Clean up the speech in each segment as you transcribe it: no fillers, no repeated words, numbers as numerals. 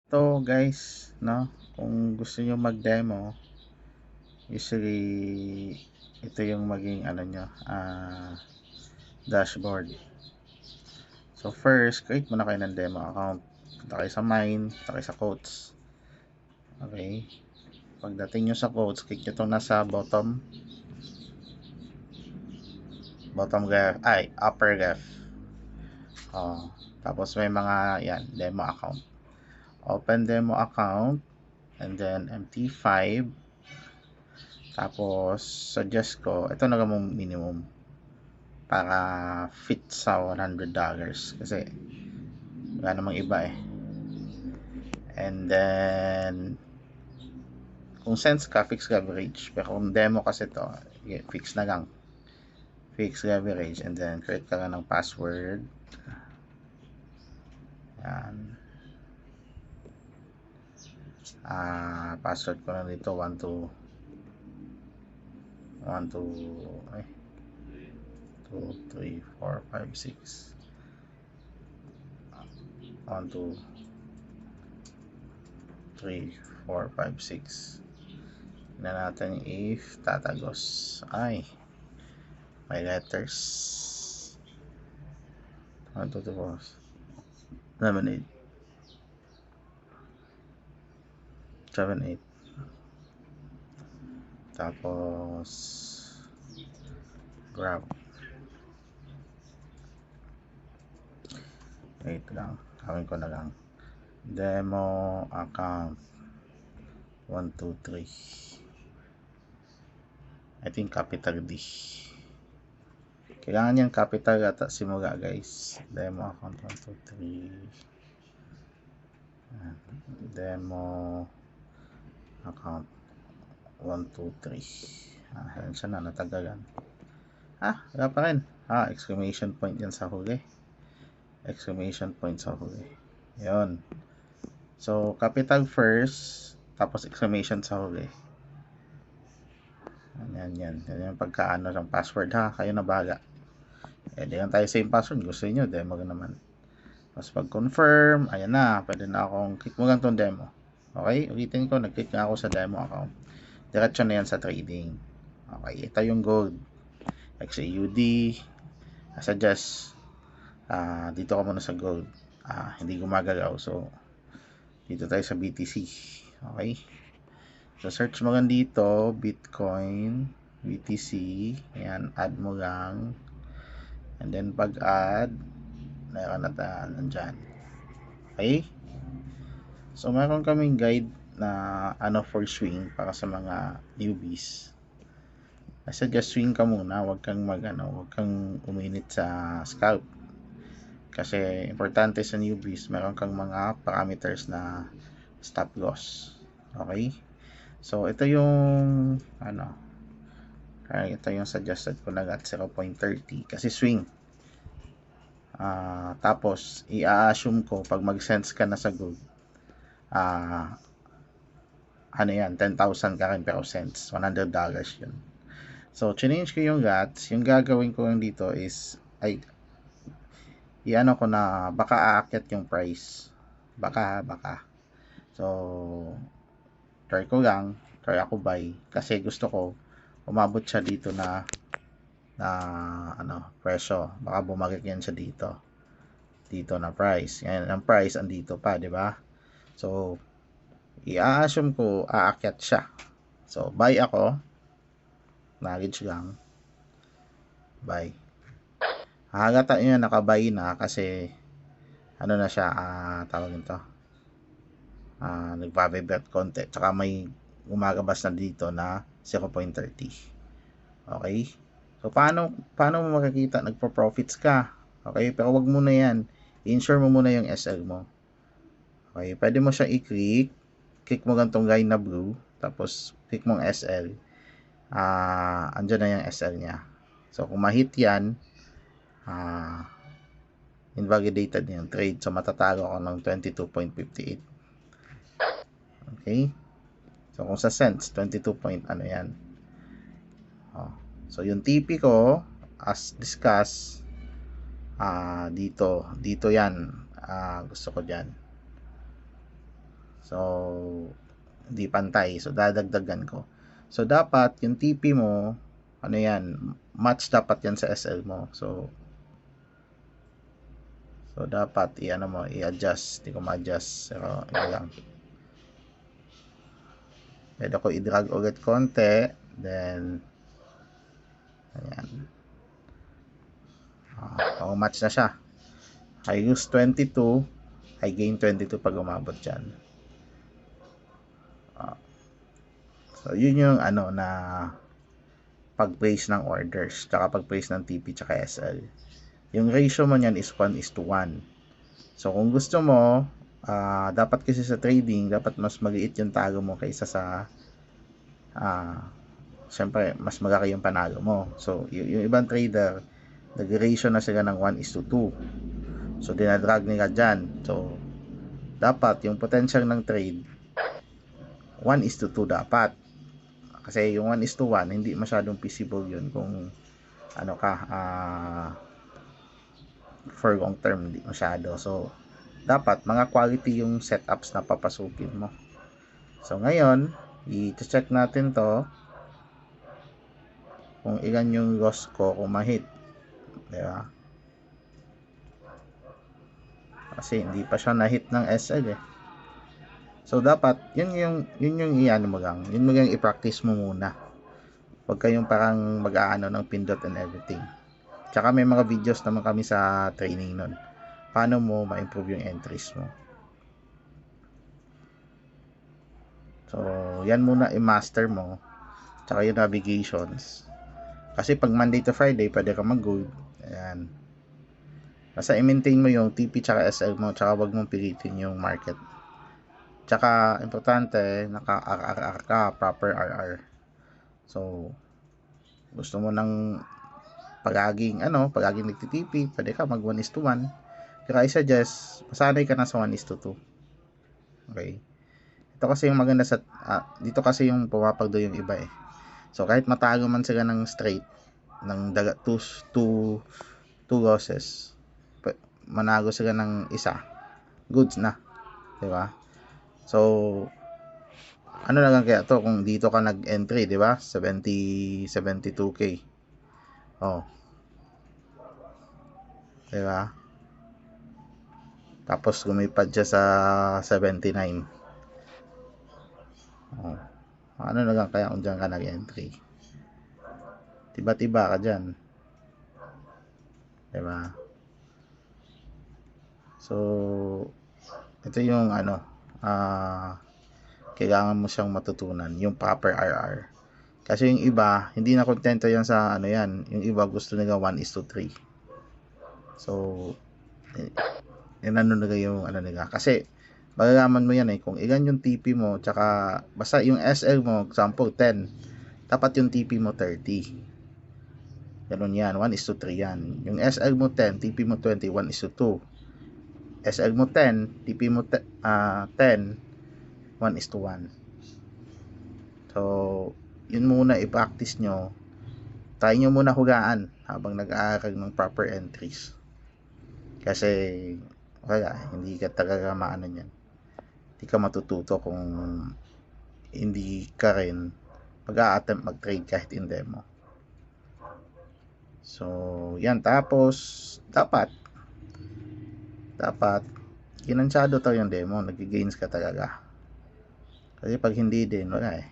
So guys, no, kung gusto niyo mag-demo, usually ito yung maging ano nyo, dashboard. So first, create muna kayo ng demo account. Punta kayo sa mine, punta kayo sa quotes. Okay. Pagdating nyo sa quotes, click nyo itong nasa bottom graph, upper graph. Tapos may mga yan, demo account. Open demo account and then MT5. Tapos suggest ko, ito na mong minimum para fit sa $100 kasi wala namang iba eh. And then kung sense ka, fixed coverage. Pero kung demo kasi to, fix na lang, fixed coverage. And then create ka lang ng password. Yan. Password ko na dito 1 2 1 2 2 3 4 5 6 1 2 3 4 5 6. Na natin if tatagos. May letters 1 2 3 4 7 8 7 8. Tapos grab. Wait lang, gawin ko na lang demo account 1 2 3. I think capital D. Kailangan yung capital at simula guys. Demo account 1 2 3. Demo account 1 2 3. Ayan siya na, natagalan. Wala pa rin. Exclamation point yan sa huli. Exclamation point sa huli. Yun. So, capital first, tapos exclamation sa huli. Yan yung pagkaano ng password ha. Kayo na bahala. Di lang tayo same password. Gusto nyo, demo naman. Tapos pag confirm, ayan na. Pwede na akong click mo lang tong demo. Okay? Ulitin ko, nag-click na ako sa demo account. Diretso na yan sa trading. Okay, ito yung gold. XAUD. Suggest dito ka muna sa gold. Hindi gumagalaw. So, dito tayo sa BTC. Okay? So, search mo lang dito, Bitcoin, BTC. Ayan, add mo lang. And then, pag add, meron na nandyan. Okay? So, meron kaming guide na for swing para sa mga newbies. I suggest swing ka muna, wag kang uminit sa scalp. Kasi importante sa newbies, meron kang mga parameters na stop loss. Okay? So, ito yung ito yung suggested ko lang at 0.30 kasi swing. Tapos, i-assume ko pag mag-sense ka na sa gold, yan, 10,000 ka rin pero cents, $100 yun. So, change ko yung GATS. Yung gagawin ko lang dito is, ko na baka aakyat yung price. Baka. So, try ako buy. Kasi gusto ko, umabot siya dito na presyo. Baka bumagak yan siya dito. Dito na price. Yan, ang price andito pa, di ba? So, i-assume ko aakyat siya. So, buy ako. Knowledge lang. Buy. Hagata nyo nakabuy na kasi na siya, tawag nito. Nagpa-vibrate konti. Tsaka may gumagabas na dito na 0.30. Okay? So, paano mo makikita? Nagpo-profits ka. Okay? Pero wag muna yan. I-insure mo muna yung SL mo. Okay? Pwede mo siya i-click. Click mo gantong line na blue. Tapos, click mong SL. Andyan na yung SL niya. So, kung ma-hit yan, invalidated yung trade. So, matatalo ako ng 22.58. Okay? So, kung sa cents, 22 point yan. So, yung TP ko, as discussed, dito yan. Gusto ko dyan. So, hindi pantay. So, dadagdagan ko. So, dapat yung TP mo, ano yan, match dapat yan sa SL mo. So, dapat i-ano mo, i-adjust. Hindi ko ma-adjust. Pero, yun lang. Pwede ko i-drag ulit konti. Then, ayan. Match na siya. I use 22. I gain 22 pag umabot dyan. So, yun yung ano na pag-place ng orders. Tsaka pag-place ng TP tsaka SL. Yung ratio mo niyan is 1:1. So, kung gusto mo, dapat kasi sa trading, dapat mas maliit yung talo mo kaysa sa syempre, mas malaki yung panalo mo. So, yung ibang trader, nag-ratio na sila ng 1:2. So, dinadrag nila dyan. So, dapat yung potential ng trade 1:2 dapat. Kasi yung 1:1, hindi masyadong feasible yun kung ano ka, for long term, hindi masyado. So, dapat mga quality yung setups na papasukin mo. So, ngayon, i-check natin to kung ilan yung loss ko kung ma-hit. Diba? Kasi hindi pa siya na-hit ng SL eh. So, dapat, yun yung i-ano mo lang. Yun mo lang i-practice mo muna. Huwag kayong parang mag-aano ng pindot and everything. Tsaka may mga videos naman kami sa training nun. Paano mo ma-improve yung entries mo. So, yan muna i-master mo. Tsaka yung navigations. Kasi pag Monday to Friday, pwede ka mag-gold. Ayan. Basta i-maintain mo yung TP tsaka SL mo. Tsaka wag mong pilitin yung market. Tsaka, importante, naka-RRR ka, proper RR. So, gusto mo ng pagaging nagtitipi, pwede ka mag 1:1. Pero I suggest, masanay ka na sa 1:2. Okay? Ito kasi yung maganda sa, dito kasi yung pumapagdo yung iba eh. So, kahit matalo man sila ng straight, ng 2 losses, manago sila ng isa, goods na. Diba? So, ano na lang kaya to kung dito ka nag-entry, di ba? 72K. Oh. Di ba? Tapos lumipad siya sa 79. Oh. Ano na lang kaya kung diyan ka nag-entry? Tiba-tiba ka diyan. Di ba? So, ito yung kailangan mo siyang matutunan, yung proper RR. Kasi yung iba, hindi na kontento yan sa yan. Yung iba gusto nila 1:3. So, yan nila yung nila. Kasi, malalaman mo yan kung ilan yung TP mo, tsaka, basta yung SL mo, example, 10. Dapat yung TP mo 30. Ganun yan, 1:3 yan. Yung SL mo 10, TP mo 20, 1:2. SL mo 10, TP mo 10, 1:1. So, yun muna i-practice nyo. Try nyo muna hugaan habang nag-aaral ng proper entries. Kasi, hindi ka talaga maano yan. Hindi ka matututo kung hindi ka rin mag-a-attempt mag-trade kahit in demo. So, yan. Tapos, dapat kinansyado to yung demo. Nag-gains ka talaga. Kasi pag hindi din, wala eh.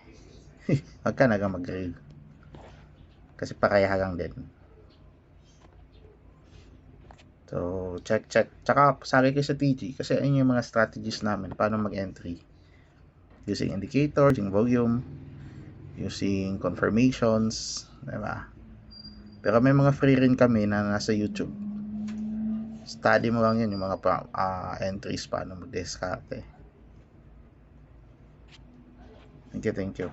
Wag ka naga mag-rail. Kasi pareha lang din. So, check. Tsaka, sali kayo sa TG. Kasi ayun yung mga strategies namin. Paano mag-entry. Using indicators, using volume, using confirmations. Diba? Pero may mga free rin kami na nasa YouTube. Study mo lang yun, yung mga entries, paano mag-discarte. Thank you.